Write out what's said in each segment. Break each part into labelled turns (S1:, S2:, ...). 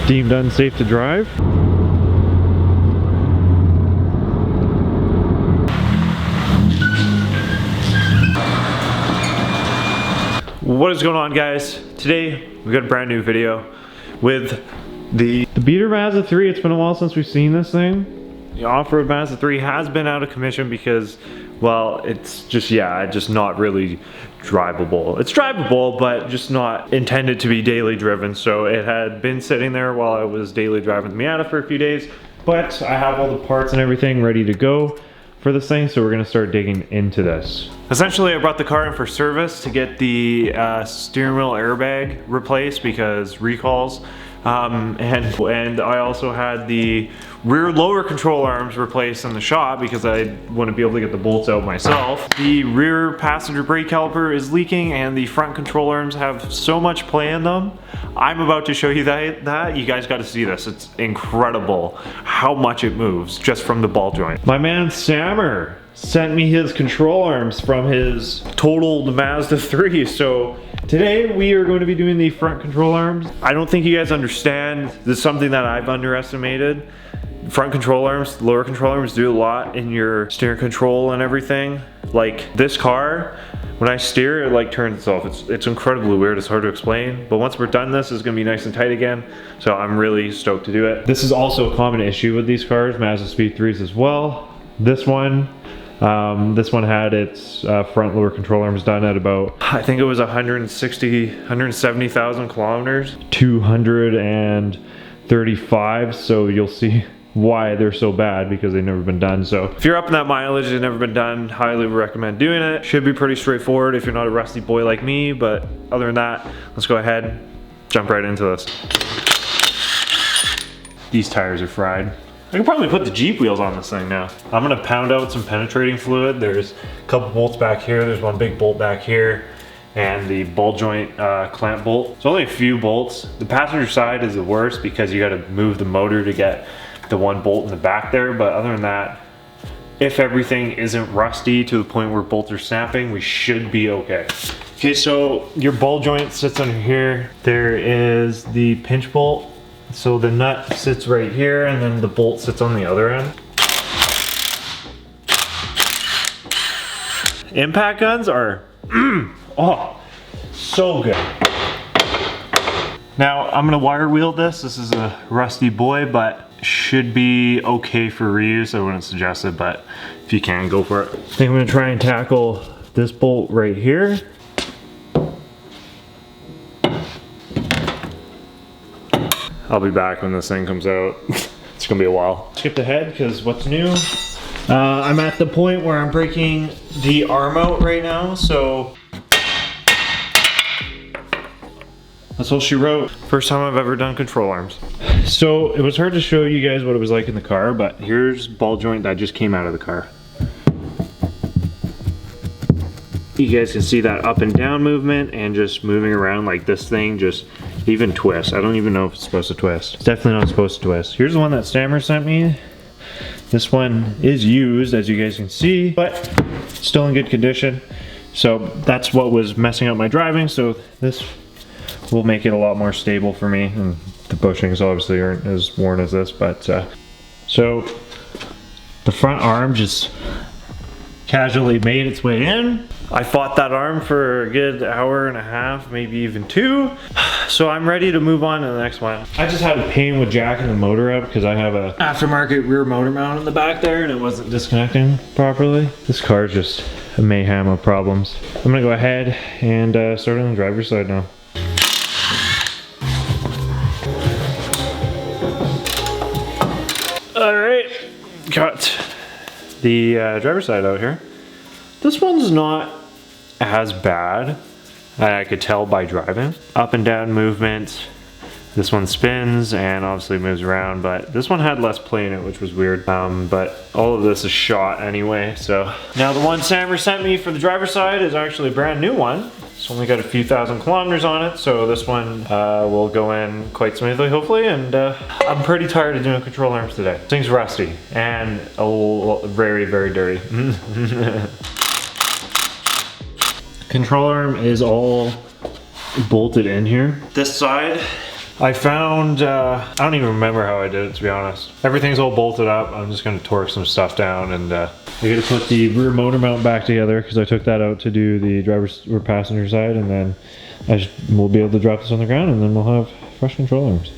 S1: deemed unsafe to drive. What is going on, guys? Today we got a brand new video with the beater Mazda 3. It's been a while since we've seen this thing. The off-road Mazda 3 has been out of commission because, well, it's just not really drivable. It's drivable, but just not intended to be daily driven. So it had been sitting there while I was daily driving the Miata for a few days, but I have all the parts and everything ready to go for this thing, so we're gonna start digging into this. Essentially, I brought the car in for service to get the steering wheel airbag replaced because recalls. And I also had the rear lower control arms replaced in the shop because I wouldn't be able to get the bolts out myself. The rear passenger brake caliper is leaking and the front control arms have so much play in them. I'm about to show you that. You guys got to see this. It's incredible how much it moves just from the ball joint. My man Sammer sent me his control arms from his totaled Mazda 3. So today we are going to be doing the front control arms. I don't think you guys understand. This is something that I've underestimated. Front control arms, lower control arms do a lot in your steering control and everything. Like this car, when I steer, it like turns itself. It's incredibly weird. It's hard to explain. But once we're done this, it's gonna be nice and tight again. So I'm really stoked to do it. This is also a common issue with these cars, Mazda Speed 3s as well. This one had its front lower control arms done at about, I think it was 170,000 kilometers, 235. So you'll see why they're so bad, because they've never been done. So if you're up in that mileage, they've never been done, highly recommend doing it. Should be pretty straightforward if you're not a rusty boy like me, but other than that, let's go ahead, jump right into this. These tires are fried. I could probably put the Jeep wheels on this thing now. I'm gonna pound out some penetrating fluid. There's a couple bolts back here. There's one big bolt back here, and the ball joint clamp bolt. It's only a few bolts. The passenger side is the worst because you gotta move the motor to get the one bolt in the back there. But other than that, if everything isn't rusty to the point where bolts are snapping, we should be okay. Okay, so your ball joint sits under here. There is the pinch bolt. So the nut sits right here and then the bolt sits on the other end. Impact guns are, oh, so good. Now I'm gonna wire wheel this. This is a rusty boy, but should be okay for reuse. I wouldn't suggest it, but if you can, go for it. I think I'm gonna try and tackle this bolt right here. I'll be back when this thing comes out. It's gonna be a while. Skipped ahead because what's new? I'm at the point where I'm breaking the arm out right now, so that's all she wrote. First time I've ever done control arms. So it was hard to show you guys what it was like in the car, but here's ball joint that just came out of the car. You guys can see that up and down movement and just moving around, like this thing just even twists. I don't even know if it's supposed to twist. It's definitely not supposed to twist. Here's the one that Stammer sent me. This one is used, as you guys can see, but still in good condition. So that's what was messing up my driving. So this will make it a lot more stable for me. And the bushings obviously aren't as worn as this, but so the front arm just casually made its way in. I fought that arm for a good hour and a half, maybe even 2. So I'm ready to move on to the next one. I just had a pain with jacking the motor up because I have a aftermarket rear motor mount in the back there and it wasn't disconnecting properly. This car is just a mayhem of problems. I'm gonna go ahead and start on the driver's side now. All right, got the driver's side out here. This one's not as bad. I could tell by driving. Up and down movement. This one spins and obviously moves around, but this one had less play in it, which was weird. But all of this is shot anyway, so. Now the one Sammer sent me for the driver's side is actually a brand new one. It's only got a few thousand kilometers on it, so this one will go in quite smoothly, hopefully, and I'm pretty tired of doing control arms today. This thing's rusty and a little, very, very dirty. Control arm is all bolted in here. This side, I found, I don't even remember how I did it, to be honest. Everything's all bolted up. I'm just gonna torque some stuff down, and I gotta put the rear motor mount back together because I took that out to do the driver's or passenger side, and then we'll be able to drop this on the ground, and then we'll have fresh control arms.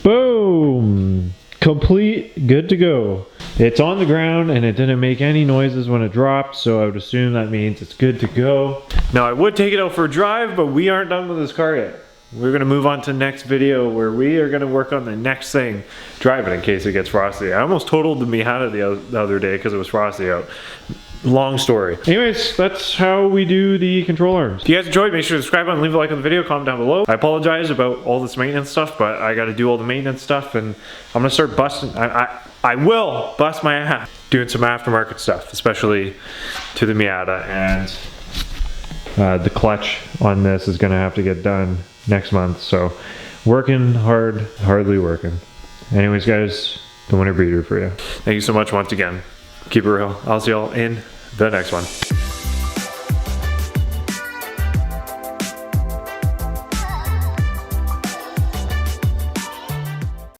S1: Boom! Complete, good to go. It's on the ground and it didn't make any noises when it dropped, so I would assume that means it's good to go. Now I would take it out for a drive, but we aren't done with this car yet. We're gonna move on to the next video where we are gonna work on the next thing, drive it in case it gets frosty. I almost totaled the Miata the other day because it was frosty out. Long story. Anyways, that's how we do the control arms. If you guys enjoyed, make sure to subscribe and leave a like on the video, comment down below. I apologize about all this maintenance stuff, but I gotta do all the maintenance stuff, and I'm gonna start busting, I will bust my ass doing some aftermarket stuff, especially to the Miata, and the clutch on this is gonna have to get done next month, so working hard, hardly working. Anyways guys, the winter breeder for you. Thank you so much once again. Keep it real. I'll see y'all in the next one.